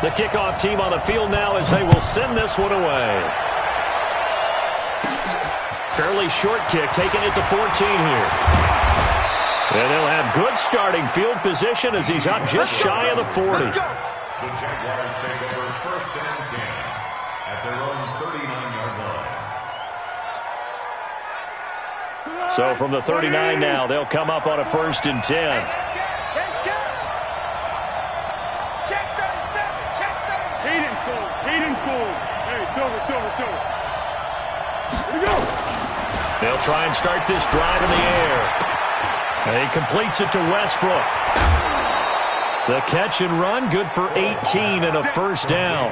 The kickoff team on the field now as they will send this one away. Fairly short kick, taking it to 14 here. And they'll have good starting field position as he's up just shy of the 40. The Jaguars take over first and 10 at their own 39-yard line. So from the 39 now, they'll come up on a first and 10. They'll try and start this drive in the air. And he completes it to Westbrook. The catch and run, good for 18 and a first down.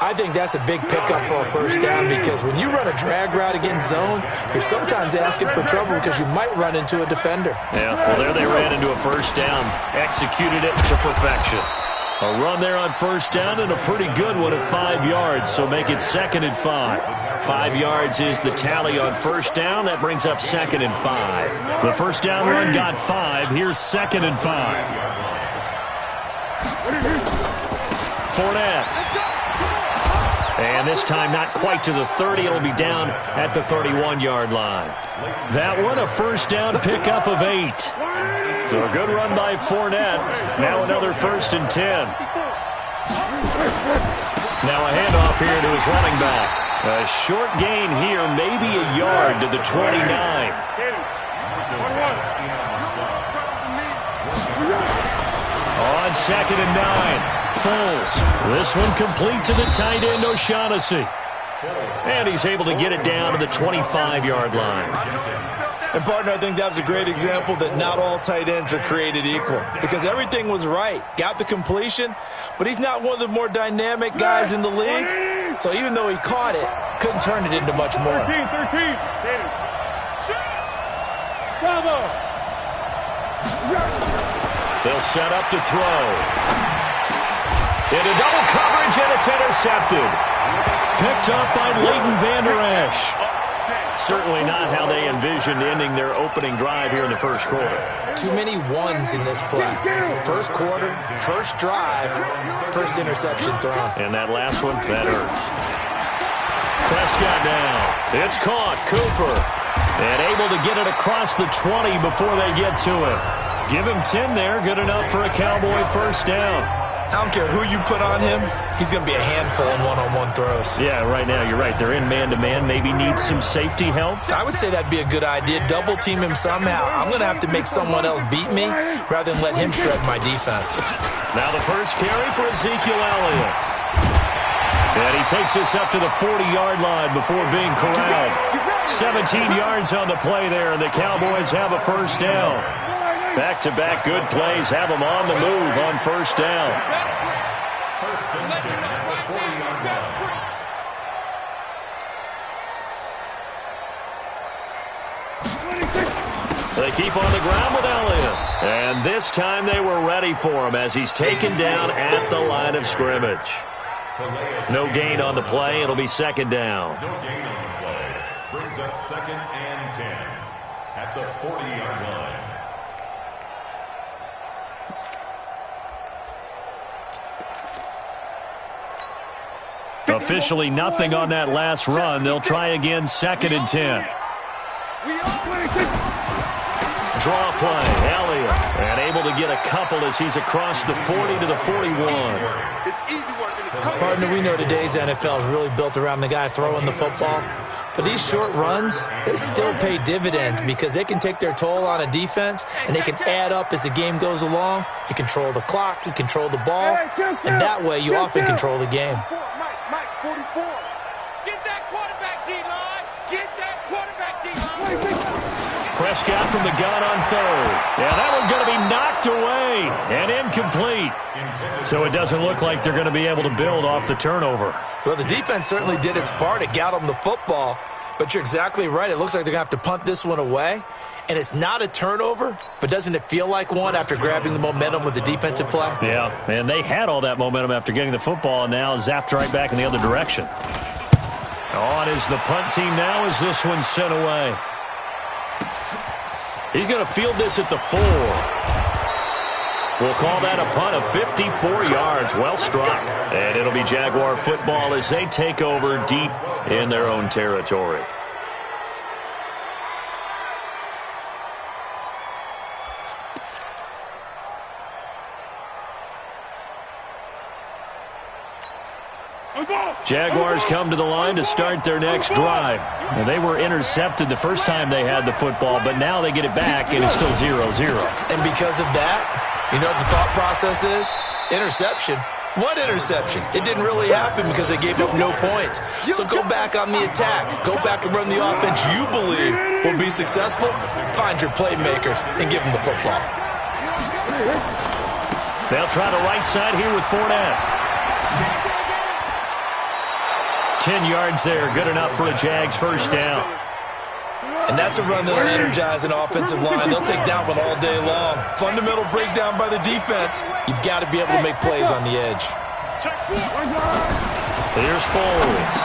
I think that's a big pickup for a first down because when you run a drag route against zone, you're sometimes asking for trouble because you might run into a defender. Yeah, well, there they ran into a first down, executed it to perfection. A run there on first down and a pretty good one at 5 yards, so make it 2nd and 5. 5 yards is the tally on first down. That brings up 2nd and 5. The first down run got 5. Here's 2nd and 5. Fournette. And this time not quite to the 30. It'll be down at the 31-yard line. That one a first down pickup of 8. So a good run by Fournette. Now another first and 10. Now a handoff here to his running back. A short gain here, maybe a yard to the 29. On 2nd and 9. Foles. This one complete to the tight end, O'Shaughnessy. And he's able to get it down to the 25-yard line. And, partner, I think that was a great example that not all tight ends are created equal because everything was right. Got the completion, but he's not one of the more dynamic guys in the league. So even though he caught it, couldn't turn it into much more. 13. They'll set up to throw. Into double coverage, and it's intercepted. Picked up by Leighton Vander Esch. Certainly not how they envisioned ending their opening drive here in the first quarter. Too many ones in this play. First quarter, first drive, first interception thrown. And that last one, that hurts. Prescott down. It's caught. Cooper. And able to get it across the 20 before they get to it. Give him 10 there. Good enough for a Cowboy first down. I don't care who you put on him. He's going to be a handful in one-on-one throws. Yeah, right now you're right. They're in man-to-man. Maybe need some safety help. I would say that'd be a good idea. Double team him somehow. I'm going to have to make someone else beat me rather than let him shred my defense. Now the first carry for Ezekiel Elliott. And he takes this up to the 40-yard line before being corralled. 17 yards on the play there, and the Cowboys have a first down. Back-to-back good plays have them on the move on first down. First and 10 at the 40-yard line. They keep on the ground with Elliott. And this time they were ready for him as he's taken down at the line of scrimmage. No gain on the play. It'll be second down. No gain on the play. Brings up 2nd and 10 at the 40-yard line. Officially nothing on that last run. They'll try again, 2nd and 10. Draw play, Elliott. And able to get a couple as he's across the 40 to the 41. Partner, we know today's NFL is really built around the guy throwing the football. But these short runs, they still pay dividends because they can take their toll on a defense and they can add up as the game goes along. You control the clock, you control the ball, and that way you often control the game. Mike, 44. Get that quarterback, D-line. Get that quarterback, D-line. Prescott from the gun on third. Yeah, that one's going to be knocked away and incomplete. So it doesn't look like they're going to be able to build off the turnover. Well, the defense certainly did its part. It got them the football. But you're exactly right. It looks like they're going to have to punt this one away. And it's not a turnover, but doesn't it feel like one after grabbing the momentum with the defensive play? Yeah, and they had all that momentum after getting the football and now zapped right back in the other direction. On is the punt team now as this one's sent away. He's going to field this at the 4. We'll call that a punt of 54 yards. Well struck. And it'll be Jaguar football as they take over deep in their own territory. Jaguars come to the line to start their next drive. Well, they were intercepted the first time they had the football, but now they get it back, and it's still 0-0. And because of that, you know what the thought process is? Interception. What interception? It didn't really happen because they gave up no points. So go back on the attack. Go back and run the offense you believe will be successful. Find your playmakers and give them the football. They'll try the right side here with Fournette. 10 yards there, good enough for a Jags first down. And that's a run that'll energize an offensive line. They'll take that one all day long. Fundamental breakdown by the defense. You've got to be able to make plays on the edge. Here's Foles.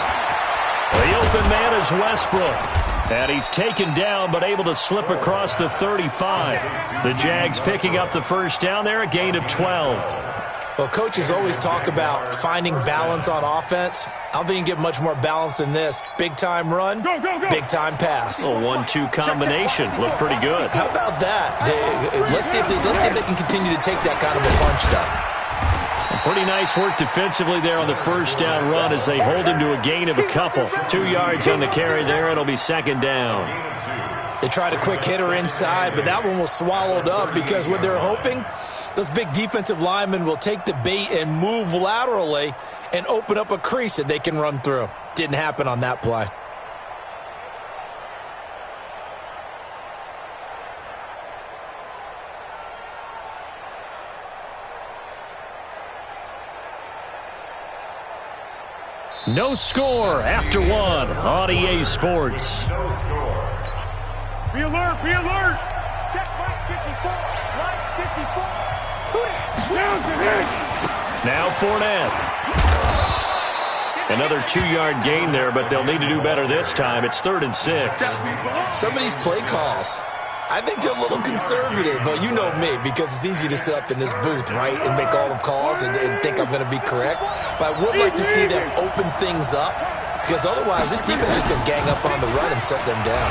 The open man is Westbrook. And he's taken down but able to slip across the 35. The Jags picking up the first down there, a gain of 12. Well, coaches always talk about finding balance on offense. I don't think you can get much more balance than this. Big-time run, big-time pass. A 1-2 combination. Looked pretty good. How about that? Let's see if they can continue to take that kind of a punch, though. Pretty nice work defensively there on the first down run as they hold him to a gain of a couple. 2 yards on the carry there. It'll be second down. They tried a quick hitter inside, but that one was swallowed up because what they're hoping, those big defensive linemen will take the bait and move laterally and open up a crease that they can run through. Didn't happen on that play. No score after one on EA Sports. No score. Be alert, be alert. Check line 54, line 54. Down to hit. Now Fournette. Another 2-yard gain there, but they'll need to do better this time. It's 3rd and 6. Some of these play calls, I think they're a little conservative, but you know me, because it's easy to sit up in this booth, right, and make all the calls and think I'm going to be correct. But I would like to see them open things up, because otherwise this defense is going to gang up on the run and shut them down.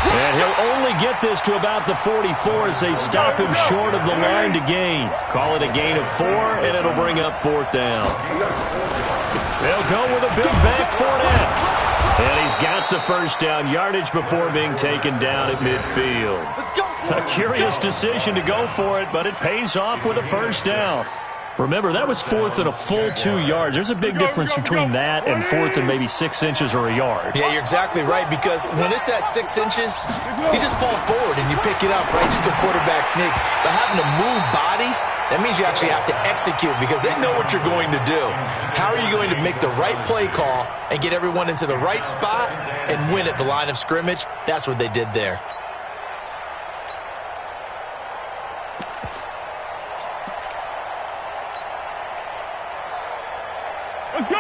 And he'll only get this to about the 44 as they stop him short of the line to gain. Call it a gain of 4, and it'll bring up 4th down. They'll go with a big bank Fournette. And he's got the first down yardage before being taken down at midfield. A curious decision to go for it, but it pays off with a first down. Remember, that was 4th and a full 2 yards. There's a big difference between that and 4th and maybe 6 inches or a yard. Yeah, you're exactly right, because when it's that 6 inches, you just fall forward and you pick it up, right? Just go quarterback sneak. But having to move bodies, that means you actually have to execute because they know what you're going to do. How are you going to make the right play call and get everyone into the right spot and win at the line of scrimmage? That's what they did there.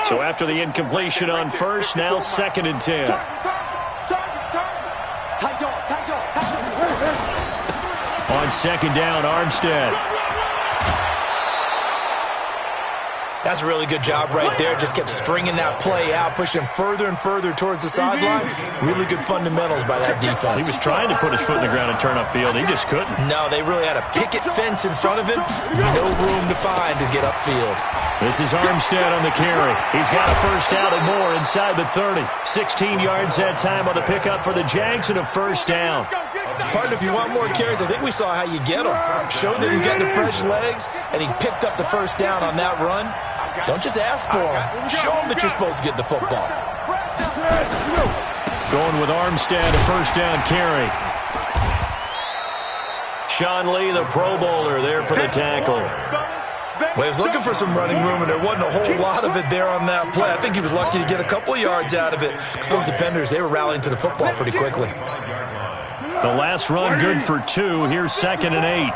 So after the incompletion on first, now 2nd and 10. On 2nd down, Armstead. That's a really good job right there. Just kept stringing that play out, pushing further and further towards the sideline. Really good fundamentals by that defense. He was trying to put his foot in the ground and turn upfield. He just couldn't. No, they really had a picket fence in front of him. No room to find to get upfield. This is Armstead on the carry. He's got a first down and more inside the 30. 16 yards that time on the pickup for the Jags and a first down. Partner, if you want more carries, I think we saw how you get them. Showed that he's got the fresh legs, and he picked up the first down on that run. Don't just ask for him. Show him that you're supposed to get the football. Going with Armstead, a first down carry. Sean Lee, the Pro Bowler, there for the tackle. Well, he was looking for some running room, and there wasn't a whole lot of it there on that play. I think he was lucky to get a couple of yards out of it because those defenders, they were rallying to the football pretty quickly. The last run good for 2. Here's 2nd and 8.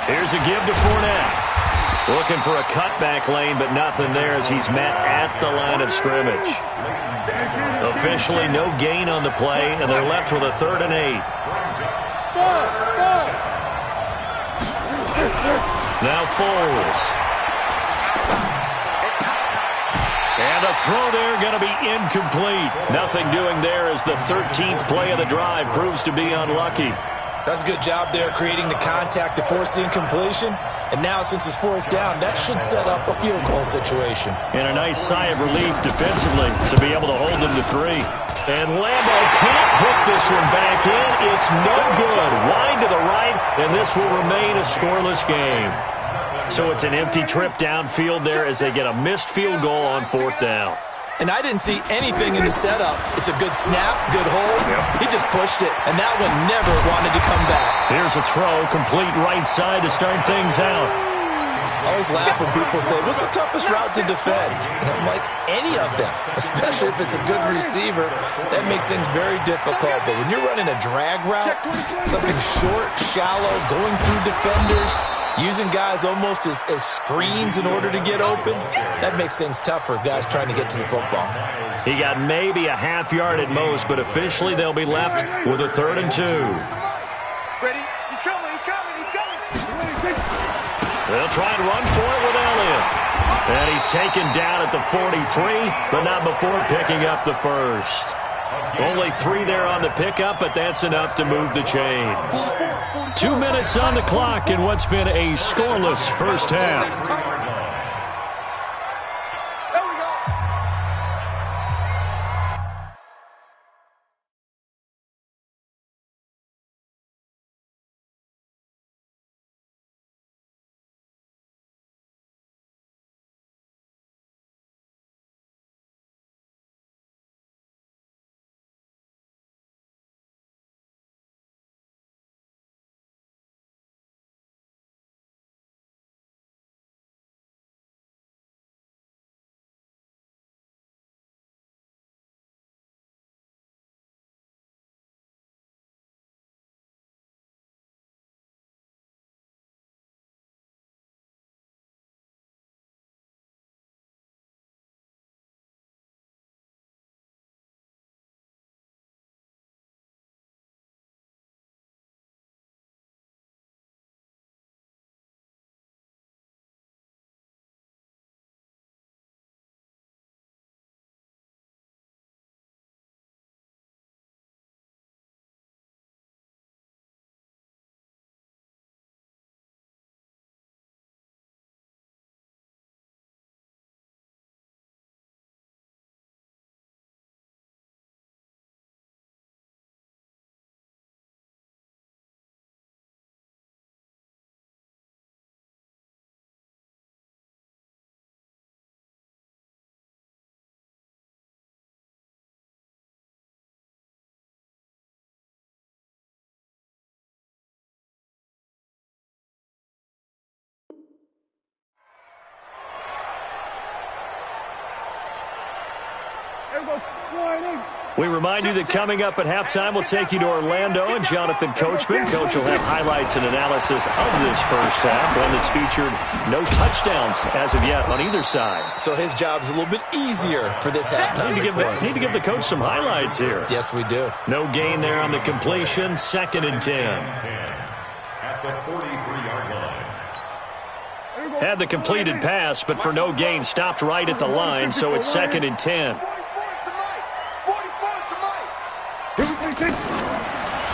Here's a give to Fournette. Looking for a cutback lane, but nothing there as he's met at the line of scrimmage. A Officially no gain on the play, and they're left with a 3rd and 8. Now Foles. And a throw there going to be incomplete. Nothing doing there as the 13th play of the drive proves to be unlucky. That's a good job there creating the contact to force the incompletion. And now since it's 4th down, that should set up a field goal situation. And a nice sigh of relief defensively to be able to hold them to 3. And Lambo can't hook this one back in. It's no good. Wide to the right, and this will remain a scoreless game. So it's an empty trip downfield there as they get a missed field goal on 4th down. And I didn't see anything in the setup. It's a good snap, good hold. Yep. He just pushed it, and that one never wanted to come back. Here's a throw, complete right side to start things out. I always laugh when people say, what's the toughest route to defend? And I'm like, any of them, especially if it's a good receiver. That makes things very difficult. But when you're running a drag route, something short, shallow, going through defenders, using guys almost as screens in order to get open, that makes things tough for guys trying to get to the football. He got maybe a half yard at most, but officially they'll be left with a 3rd and 2. Ready? He's coming, he's coming, he's coming. They'll try and run for it with Elliott. And he's taken down at the 43, but not before picking up the 1st. Only 3 there on the pickup, but that's enough to move the chains. 2 minutes on the clock in what's been a scoreless first half. We remind you that coming up at halftime, we'll take you to Orlando and Jonathan Coachman. Coach will have highlights and analysis of this first half, one that's featured no touchdowns as of yet on either side. So his job's a little bit easier for this halftime. Need to give the coach some highlights here. Yes, we do. No gain there on the completion, 2nd and 10. At the 43-yard line. Had the completed pass, but for no gain, stopped right at the line, so it's 2nd and 10.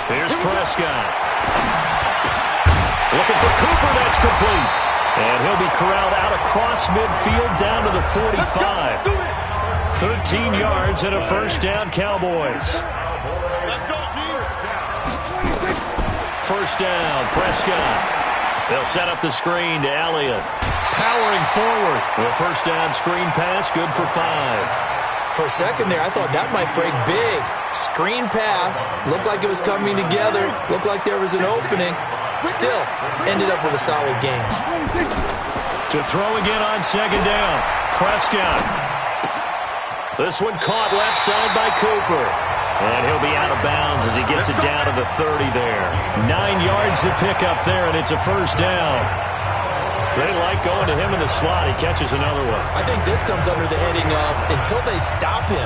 Here's Prescott. Looking for Cooper, that's complete. And he'll be corralled out across midfield down to the 45. 13 yards and a first down, Cowboys. First down, Prescott. They'll set up the screen to Elliott. Powering forward. The first down screen pass, good for 5. For a second there, I thought that might break big. Screen pass. Looked like it was coming together. Looked like there was an opening. Still, ended up with a solid game. To throw again on 2nd down. Prescott. This one caught left side by Cooper. And he'll be out of bounds as he gets it down to the 30 there. 9 yards to pick up there, and it's a first down. They like going to him in the slot. He catches another one. I think this comes under the heading of until they stop him.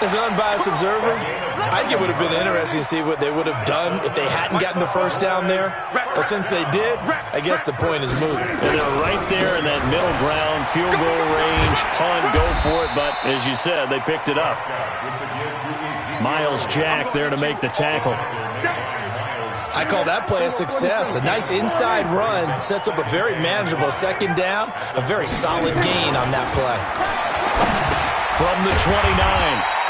As an unbiased observer, I think it would have been interesting to see what they would have done if they hadn't gotten the first down there. But since they did, I guess the point is moot. And they're right there in that middle ground, field goal range, punt, go for it. But as you said, they picked it up. Miles Jack there to make the tackle. I call that play a success. A nice inside run sets up a very manageable second down. A very solid gain on that play. From the 29,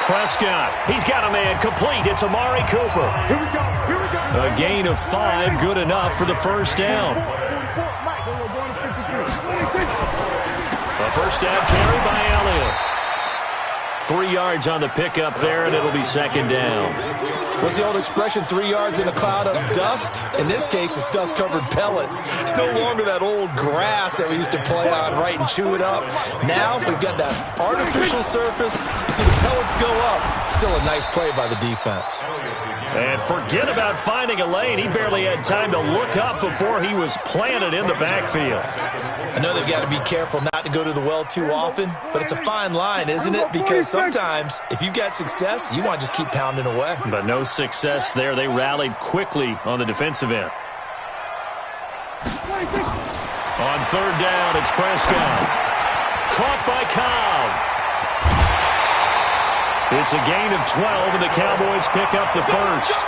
Prescott. He's got a man complete. It's Amari Cooper. Here we go. Here we go. A gain of 5, good enough for the first down. A first down carry by Elliott. 3 yards on the pickup there, and it'll be second down. What's the old expression, 3 yards in a cloud of dust? In this case, it's dust-covered pellets. It's no longer that old grass that we used to play on, right, and chew it up. Now we've got that artificial surface. You see the pellets go up. Still a nice play by the defense. And forget about finding a lane. He barely had time to look up before he was planted in the backfield. I know they've got to be careful not to go to the well too often, but it's a fine line, isn't it? Because sometimes, if you get success, you want to just keep pounding away. But no success there. They rallied quickly on the defensive end. On third down, it's Prescott. Caught by Cobb. It's a gain of 12, and the Cowboys pick up the first.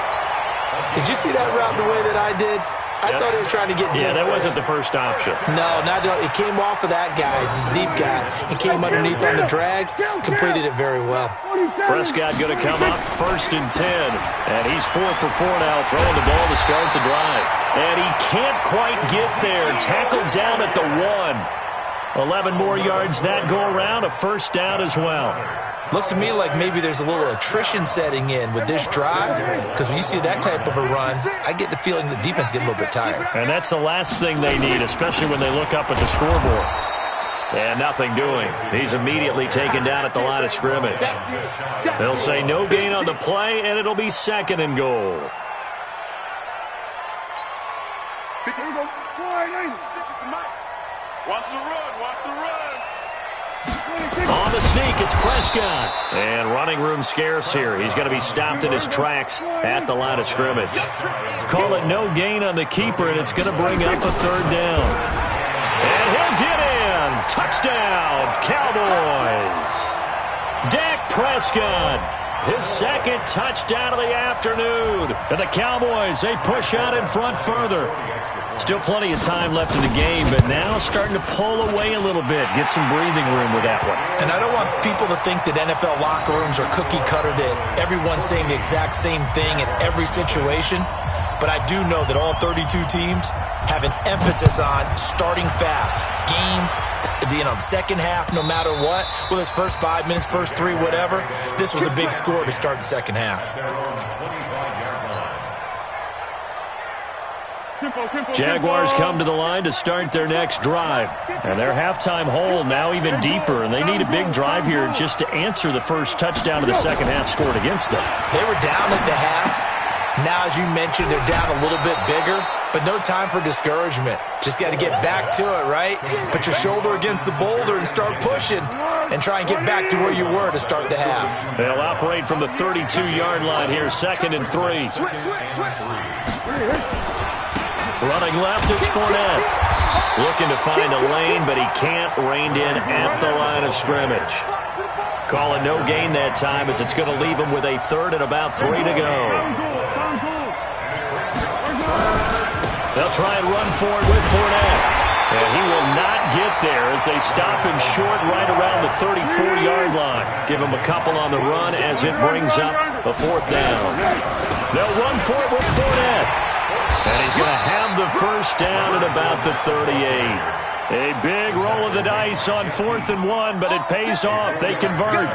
Did you see that route the way that I did? I thought he was trying to get deep. Yeah, that wasn't the first option. No, not it. Came off of that guy, the deep guy. He came underneath on the drag, completed it very well. Prescott going to come up first and 10. And he's 4 for 4 now, throwing the ball to start the drive. And he can't quite get there. Tackled down at the 1. 11 more yards that go around, a first down as well. Looks to me like maybe there's a little attrition setting in with this drive, because when you see that type of a run, I get the feeling the defense getting a little bit tired. And that's the last thing they need, especially when they look up at the scoreboard. And nothing doing. He's immediately taken down at the line of scrimmage. They'll say no gain on the play, and it'll be second and goal. Watch the run. Watch the run. On the sneak, it's Prescott. And running room scarce here. He's going to be stopped in his tracks at the line of scrimmage. Call it no gain on the keeper, and it's going to bring up a third down. And he'll get in. Touchdown, Cowboys. Dak Prescott, his second touchdown of the afternoon. And the Cowboys, they push out in front further. Still plenty of time left in the game, but now starting to pull away a little bit, get some breathing room with that one. And I don't want people to think that NFL locker rooms are cookie cutter, that everyone's saying the exact same thing in every situation. But I do know that all 32 teams have an emphasis on starting fast. Game, the second half, no matter what, whether it's first 5 minutes, first 3, whatever. This was a big score to start the second half. Jaguars come to the line to start their next drive. And their halftime hole now even deeper, and they need a big drive here just to answer the first touchdown of the second half scored against them. They were down at the half. Now, as you mentioned, they're down a little bit bigger, but no time for discouragement. Just got to get back to it, right? Put your shoulder against the boulder and start pushing and try and get back to where you were to start the half. They'll operate from the 32-yard line here, second and 3. Running left, it's Fournette. Looking to find a lane, but he can't. Reined in at the line of scrimmage. Calling no gain that time, as it's going to leave him with a third and about 3 to go. They'll try and run for it with Fournette. And he will not get there as they stop him short right around the 34-yard line. Give him a couple on the run as it brings up a fourth down. They'll run for it with Fournette. And he's going to have the first down at about the 38. A big roll of the dice on 4th and 1, but it pays off. They convert.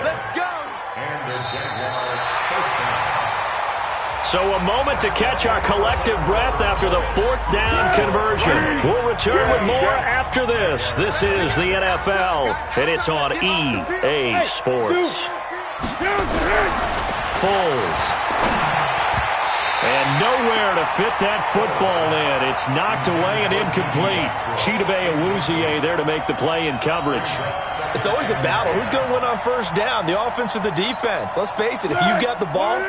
Let's go. So a moment to catch our collective breath after the 4th down conversion. We'll return with more after this. This is the NFL, and it's on EA Sports. Foles. And nowhere to fit that football in. It's knocked away and incomplete. Chidobe Awuzie there to make the play in coverage. It's always a battle. Who's going to win on first down, the offense or the defense? Let's face it, if you've got the ball,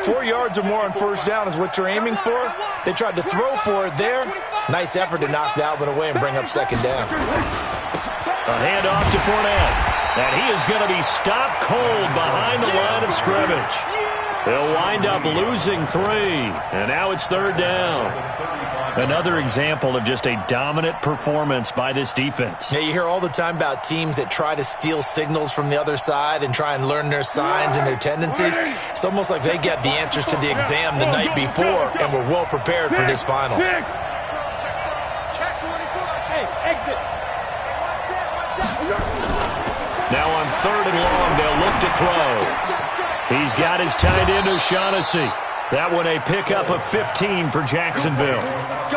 4 yards or more on first down is what you're aiming for. They tried to throw for it there. Nice effort to knock that one away and bring up second down. A handoff to Fournette. And he is going to be stopped cold behind the line of scrimmage. They'll wind up losing 3, and now it's third down. Another example of just a dominant performance by this defense. Yeah, you hear all the time about teams that try to steal signals from the other side and try and learn their signs and their tendencies. It's almost like they get the answers to the exam the night before and were well prepared for this final. Now on third and long, they'll look to throw. He's got his tight end, O'Shaughnessy. That one a pickup of 15 for Jacksonville.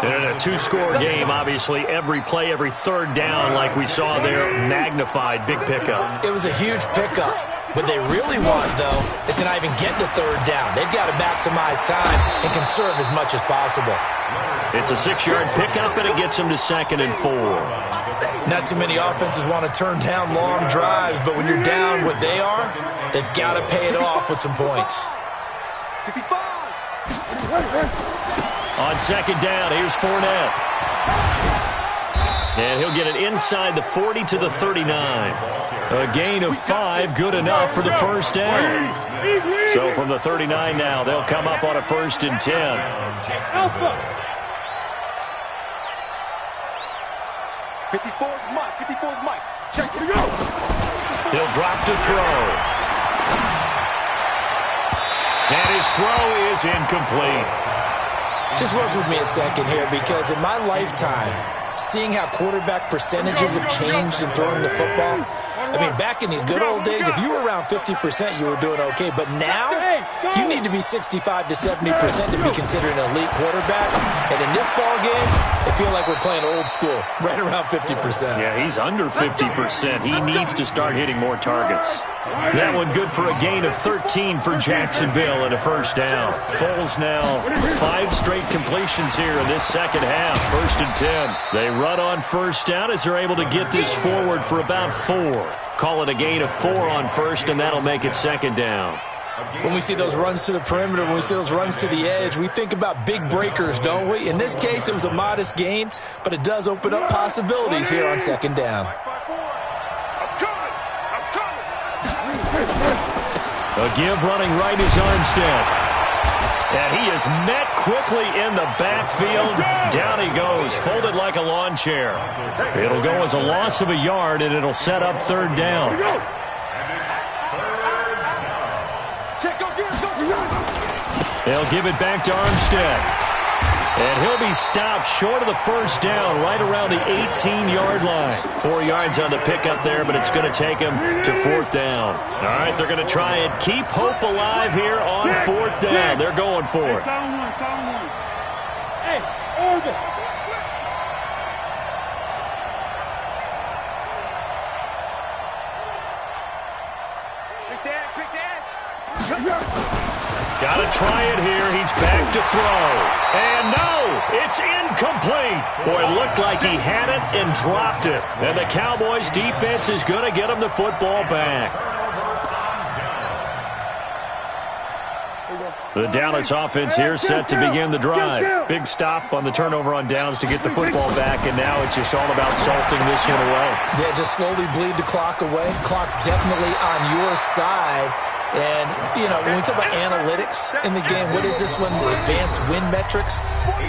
And in a two-score game, obviously, every play, every third down, like we saw there, magnified, big pickup. It was a huge pickup. What they really want, though, is to not even get to third down. They've got to maximize time and conserve as much as possible. It's a 6-yard pickup, and it gets them to 2nd and 4. Not too many offenses want to turn down long drives, but when you're down what they are, they've got to pay it off with some points. On second down, here's Fournette. And he'll get it inside the 40 to the 39. A gain of 5, good enough for the first down. So from the 39 now, they'll come up on a 1st and 10. 54's Mike. 54's Mike. Check it out. He'll drop to throw. And his throw is incomplete. Just work with me a second here, because in my lifetime, seeing how quarterback percentages have changed in throwing the football, I mean, back in the good old days, if you were around 50%, you were doing okay. But now, you need to be 65 to 70% to be considered an elite quarterback. And in this ball game, I feel like we're playing old school, right around 50%. Yeah, he's under 50%. He needs to start hitting more targets. That one good for a gain of 13 for Jacksonville and a first down. Foles now 5 straight completions here in this second half. 1st and 10. They run on first down as they're able to get this forward for about 4. Call it a gain of 4 on first, and that'll make it second down. When we see those runs to the perimeter, when we see those runs to the edge, we think about big breakers, don't we? In this case, it was a modest gain, but it does open up possibilities here on second down. A give running right is Armstead. And he is met quickly in the backfield. Down he goes, folded like a lawn chair. It'll go as a loss of a yard, and it'll set up third down. They'll give it back to Armstead. And he'll be stopped short of the first down, right around the 18-yard line. 4 yards on the pickup there, but it's going to take him to 4th down. All right, they're going to try and keep hope alive here on 4th down. They're going for it. Hey, Oregon. Quick dash. Got to try it here. He's back to throw. And no, it's incomplete. Boy, it looked like he had it and dropped it. And the Cowboys defense is going to get him the football back. The Dallas offense here set to begin the drive. Big stop on the turnover on downs to get the football back, and now it's just all about salting this one away. Yeah, just slowly bleed the clock away. Clock's definitely on your side. And, you know, when we talk about analytics in the game, what is this one? The advanced win metrics?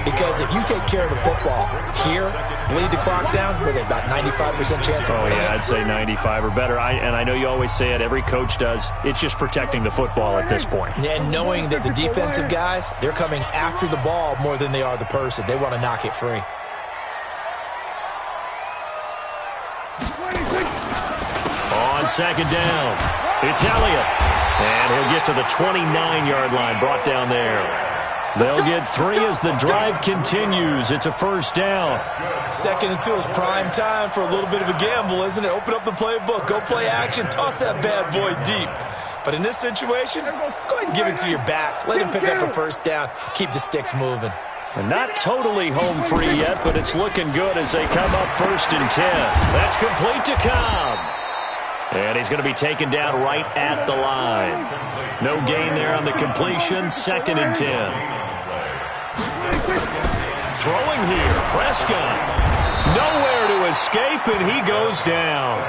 Because if you take care of the football here, bleed the clock down, we're at about 95% chance of winning. Oh, yeah, I'd say 95 or better. And I know you always say it, every coach does. It's just protecting the football at this point. And knowing that the defensive guys, they're coming after the ball more than they are the person. They want to knock it free. On second down, it's Elliott. And he'll get to the 29-yard line, brought down there. They'll get 3 as the drive continues. It's a first down. 2nd and 2 is prime time for a little bit of a gamble, isn't it? Open up the playbook, go play action, toss that bad boy deep. But in this situation, go ahead and give it to your back. Let him pick up a first down. Keep the sticks moving. And not totally home free yet, but it's looking good as they come up 1st and 10. That's complete to Cobb. And he's going to be taken down right at the line. No gain there on the completion. 2nd and 10. Throwing here, Prescott. Nowhere to escape, and he goes down.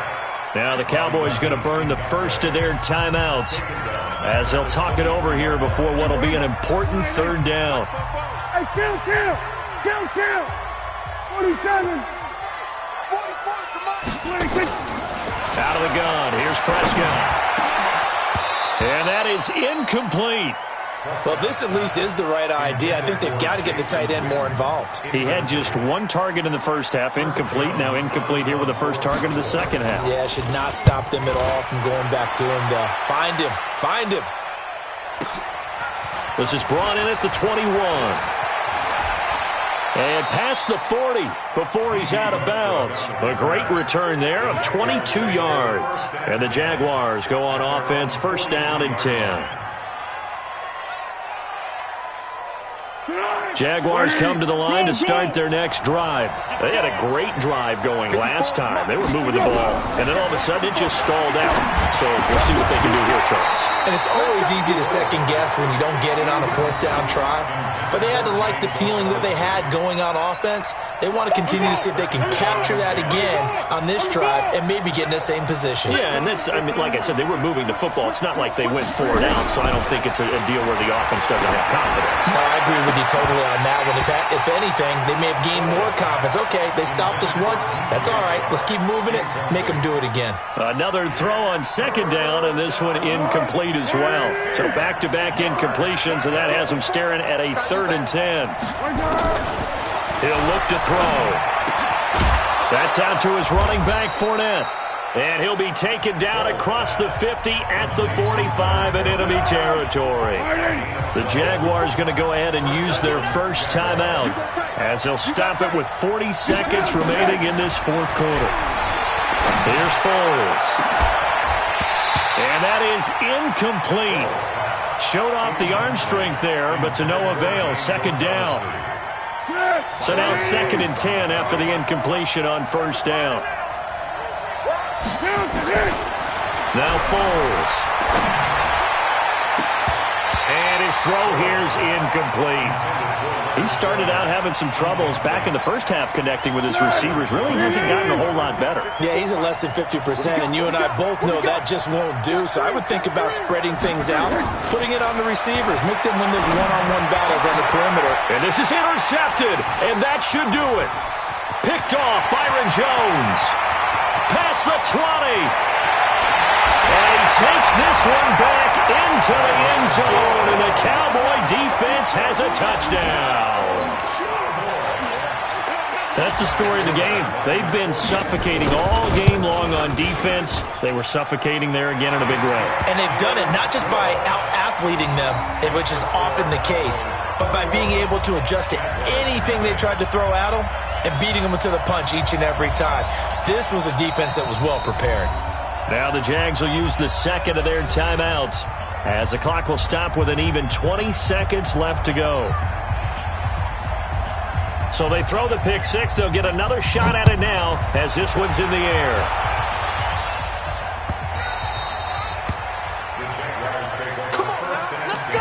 Now the Cowboys going to burn the first of their timeouts as they'll talk it over here before what will be an important 3rd down. Hey, kill. 27. 44, come on. 26. Out of the gun, here's Prescott. And that is incomplete. Well, this at least is the right idea. I think they've got to get the tight end more involved. He had just 1 target in the first half, incomplete. Now incomplete here with the first target of the second half. Yeah, should not stop them at all from going back to him. Find him. This is brought in at the 21. And past the 40 before he's out of bounds. A great return there of 22 yards. And the Jaguars go on offense, 1st down and 10. Jaguars come to the line to start their next drive. They had a great drive going last time. They were moving the ball, and then all of a sudden it just stalled out. So we'll see what they can do here, Charles. And it's always easy to second guess when you don't get it on a 4th down try. But they had to like the feeling that they had going on offense. They want to continue to see if they can capture that again on this drive and maybe get in the same position. Yeah, and that's, I mean, like I said, they were moving the football. It's not like they went 4 down, so I don't think it's a deal where the offense doesn't have confidence. No, I agree with you totally on that one. If anything, they may have gained more confidence. Okay, they stopped us once. That's all right. Let's keep moving it. Make them do it again. Another throw on 2nd down, and this one incomplete as well. So back-to-back incompletions, and that has them staring at a 3rd and 10. He'll look to throw. That's out to his running back, Fournette. And he'll be taken down across the 50 at the 45 in enemy territory. The Jaguars going to go ahead and use their first timeout as they'll stop it with 40 seconds remaining in this 4th quarter. Here's Foles. And that is incomplete. Showed off the arm strength there, but to no avail. 2nd down. So now 2nd and 10 after the incompletion on 1st down. Now Foles. And his throw here's incomplete. He started out having some troubles back in the first half connecting with his receivers. Really hasn't gotten a whole lot better. Yeah, he's at less than 50%, and you and I both know that just won't do. So I would think about spreading things out, putting it on the receivers, make them win those one-on-one battles on the perimeter. And this is intercepted, and that should do it. Picked off Byron Jones. Past the 20. And he takes this one back into the end zone, and the Cowboy defense has a touchdown. That's the story of the game. They've been suffocating all game long on defense. They were suffocating there again in a big way. And they've done it not just by out-athleting them, which is often the case, but by being able to adjust to anything they tried to throw at them and beating them to the punch each and every time. This was a defense that was well prepared. Now the Jags will use the 2nd of their timeouts as the clock will stop with an even 20 seconds left to go. So they throw the pick 6. They'll get another shot at it now as this one's in the air. Come on, let's go.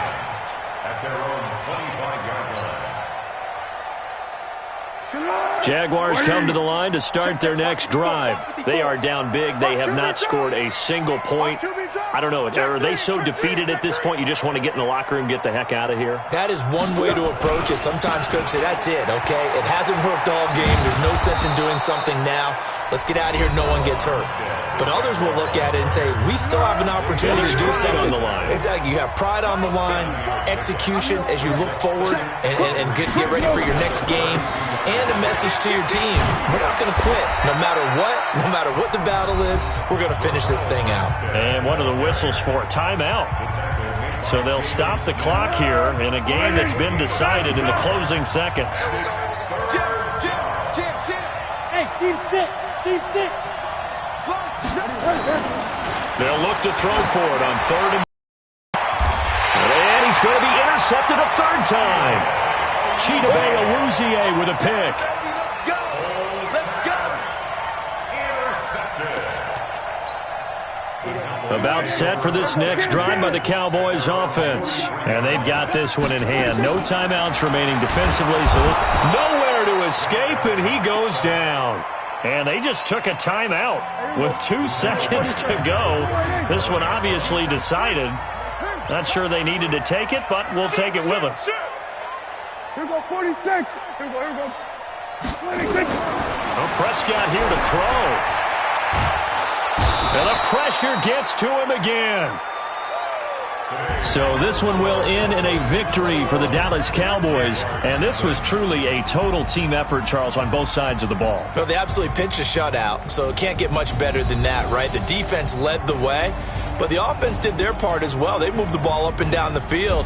At their own 25-yard line. Jaguars come to the line to start their next drive. They are down big. They have not scored a single point. I don't know. Are they so defeated at this point you just want to get in the locker room and get the heck out of here? That is one way to approach it. Sometimes coaches say, that's it, okay? It hasn't worked all game. There's no sense in doing something now. Let's get out of here. No one gets hurt. But others will look at it and say, we still have an opportunity to do something. On the line. Exactly. You have pride on the line, execution as you look forward and get ready for your next game, and a message to your team. We're not going to quit. No matter what the battle is, we're going to finish this thing out. And one of the whistles for a timeout. So they'll stop the clock here in a game that's been decided in the closing seconds. Hey, Steve 6. They'll look to throw for it on 3rd and he's going to be intercepted a 3rd time. Chidobe Awuzie with a pick. About set for this next drive by the Cowboys offense. And they've got this one in hand. No timeouts remaining defensively, so nowhere to escape, and he goes down. And they just took a timeout with 2 seconds to go. This one obviously decided. Not sure they needed to take it, but we'll take it with them. Here go 46. Here go 26. Oh, Prescott here to throw. And the pressure gets to him again. So this one will end in a victory for the Dallas Cowboys. And this was truly a total team effort, Charles, on both sides of the ball. Well, they absolutely pinched a shutout, so it can't get much better than that, right? The defense led the way, but the offense did their part as well. They moved the ball up and down the field.